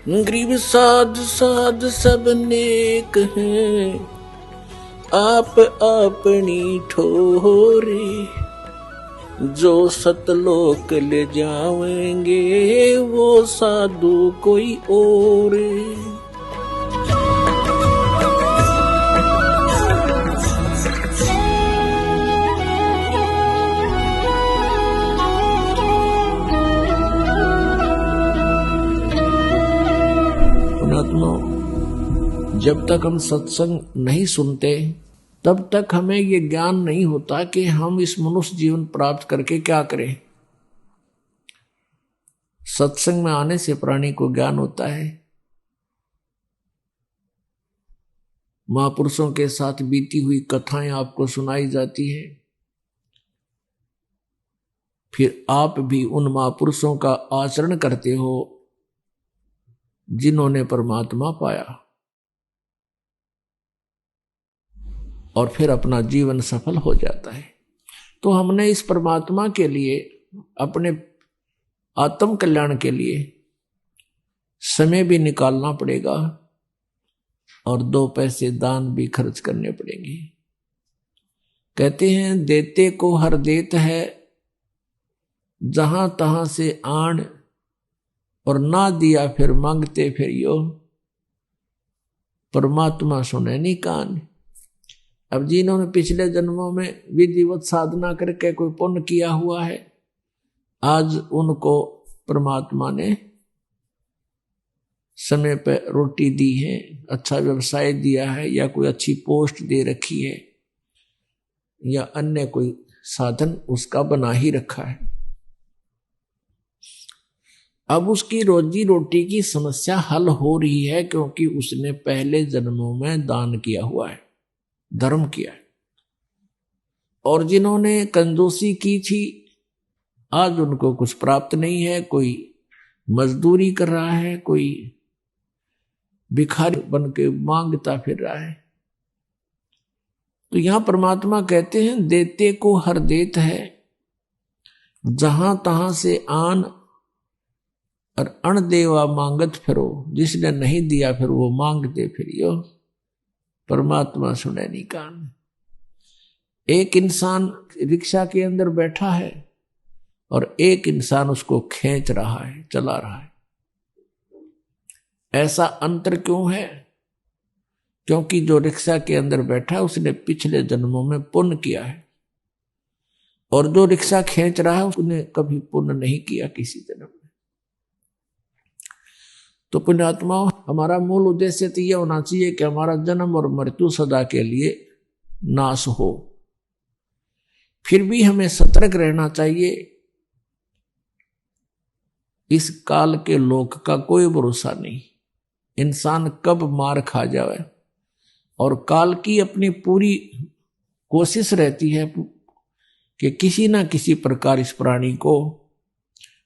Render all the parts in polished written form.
Grieve साध साध सब नेक हैं, आप अपनी ठोरे। जो सतलोक ले जाएंगे वो साधु कोई और। जब तक हम सत्संग नहीं सुनते तब तक हमें ये ज्ञान नहीं होता कि हम इस मनुष्य जीवन प्राप्त करके क्या करें। सत्संग में आने से प्राणी को ज्ञान होता है। महापुरुषों के साथ बीती हुई कथाएं आपको सुनाई जाती है, फिर आप भी उन महापुरुषों का आचरण करते हो जिन्होंने परमात्मा पाया, और फिर अपना जीवन सफल हो जाता है। तो हमने इस परमात्मा के लिए, अपने आत्म कल्याण के लिए समय भी निकालना पड़ेगा और 2 पैसे दान भी खर्च करने पड़ेंगे। कहते हैं देते को हर देत है, जहां तहां से आन, और ना दिया फिर मांगते फिर यो, परमात्मा सुने नी कान। अब जिन्होंने पिछले जन्मों में विधिवत साधना करके कोई पुण्य किया हुआ है, आज उनको परमात्मा ने समय पर रोटी दी है, अच्छा व्यवसाय दिया है, या कोई अच्छी पोस्ट दे रखी है, या अन्य कोई साधन उसका बना ही रखा है। अब उसकी रोजी रोटी की समस्या हल हो रही है, क्योंकि उसने पहले जन्मों में दान किया हुआ है, धर्म किया है। और जिन्होंने कंजूसी की थी, आज उनको कुछ प्राप्त नहीं है। कोई मजदूरी कर रहा है, कोई भिखारी बन के मांगता फिर रहा है। तो यहां परमात्मा कहते हैं देते को हर देत है, जहां तहां से आन, और अण देवा मांगत फिरो। जिसने नहीं दिया फिर वो मांगते फिरियो, परमात्मा सुने नी कान। एक इंसान रिक्शा के अंदर बैठा है और एक इंसान उसको खींच रहा है, चला रहा है। ऐसा अंतर क्यों है? क्योंकि जो रिक्शा के अंदर बैठा है उसने पिछले जन्मों में पुण्य किया है, और जो रिक्शा खींच रहा है उसने कभी पुण्य नहीं किया किसी जन्म में। तो पुण्यात्मा, हमारा मूल उद्देश्य तो यह होना चाहिए कि हमारा जन्म और मृत्यु सदा के लिए नाश हो। फिर भी हमें सतर्क रहना चाहिए। इस काल के लोक का कोई भरोसा नहीं, इंसान कब मार खा जाए। और काल की अपनी पूरी कोशिश रहती है कि किसी ना किसी प्रकार इस प्राणी को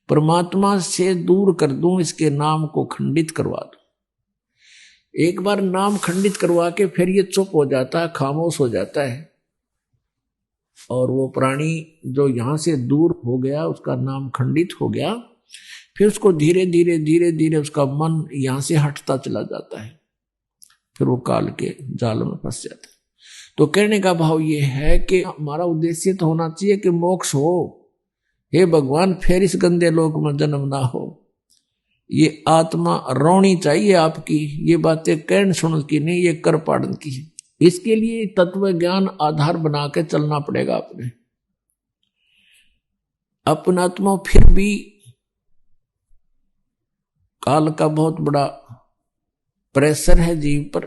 परमात्मा से दूर कर दूं, इसके नाम को खंडित करवा दूं। एक बार नाम खंडित करवा के फिर ये चुप हो जाता है, खामोश हो जाता है, और वो प्राणी जो यहां से दूर हो गया, उसका नाम खंडित हो गया, फिर उसको धीरे धीरे धीरे धीरे उसका मन यहां से हटता चला जाता है, फिर वो काल के जाल में फंस जाता है। तो कहने का भाव ये है कि हमारा उद्देश्य तो होना चाहिए कि मोक्ष हो। हे भगवान, फिर इस गंदे लोक में जन्म ना हो। ये आत्मा रोनी चाहिए आपकी। ये बातें कहन सुन की नहीं, ये कर पाड़न की। इसके लिए तत्व ज्ञान आधार बना के चलना पड़ेगा अपने। अपना आत्मा फिर भी काल का बहुत बड़ा प्रेशर है जीव पर।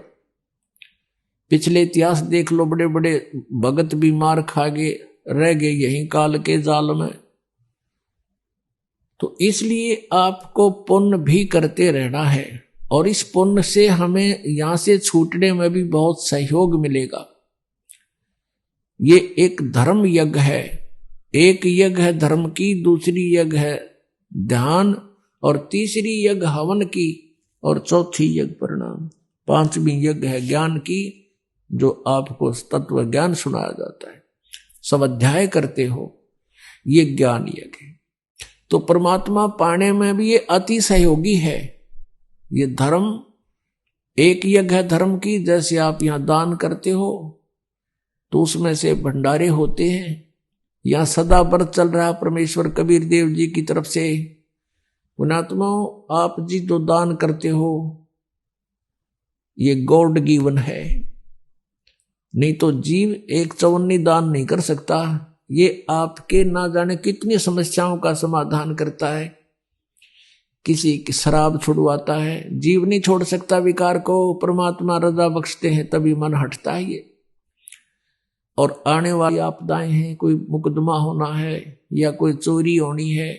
पिछले इतिहास देख लो, बड़े बड़े भगत भी मार खा गए, रह गए यहीं काल के जाल में। तो इसलिए आपको पुण्य भी करते रहना है, और इस पुण्य से हमें यहां से छूटने में भी बहुत सहयोग मिलेगा। ये एक धर्म यज्ञ है। एक यज्ञ है धर्म की, दूसरी यज्ञ है ध्यान, और तीसरी यज्ञ हवन की, और चौथी यज्ञ प्रणाम। 5वीं यज्ञ है ज्ञान की, जो आपको तत्व ज्ञान सुनाया जाता है, सब अध्याय करते हो, ये ज्ञान यज्ञ है। तो परमात्मा पाने में भी ये अति सहयोगी है। ये धर्म एक यज्ञ है धर्म की। जैसे आप यहां दान करते हो तो उसमें से भंडारे होते हैं। यहां सदा व्रत चल रहा परमेश्वर कबीर देव जी की तरफ से। पुण्यात्माओं, आप जी जो दान करते हो ये गॉड गिवन है, नहीं तो जीव एक चवन्नी दान नहीं कर सकता। ये आपके ना जाने कितनी समस्याओं का समाधान करता है। किसी की शराब छुड़वाता है, जीव नहीं छोड़ सकता विकार को, परमात्मा रजा बख्शते हैं तभी मन हटता है ये। और आने वाली आपदाएं हैं, कोई मुकदमा होना है या कोई चोरी होनी है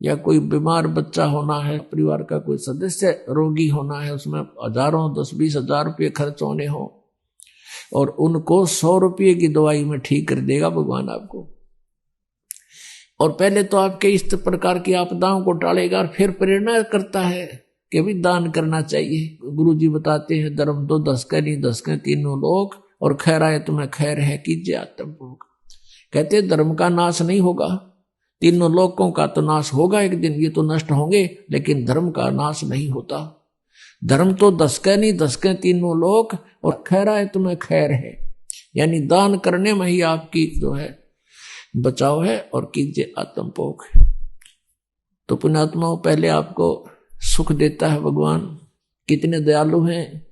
या कोई बीमार बच्चा होना है, परिवार का कोई सदस्य रोगी होना है, उसमें हजारों 10-20 हजार रुपये खर्च होने हो और उनको 100 रुपये की दवाई में ठीक कर देगा भगवान आपको। और पहले तो आपके इस प्रकार की आपदाओं को टालेगा और फिर प्रेरणा करता है कि भी दान करना चाहिए। गुरु जी बताते हैं धर्म तो 10 के नहीं 10 के तीनों लोग और खैर आए तुम्हें खैर है कीजिए आत्मभोग। कहते धर्म का नाश नहीं होगा, तीनों लोगों का तो नाश होगा एक दिन, ये तो नष्ट होंगे, लेकिन धर्म का नाश नहीं होता। धर्म तो 10 के नहीं 10 के तीनों लोग और खैर आए तुम्हें खैर है, यानी दान करने में ही आपकी जो है बचाव है और कीजिए आत्मभोग। तो पुण्यात्माओं, पहले आपको सुख देता है भगवान, कितने दयालु हैं।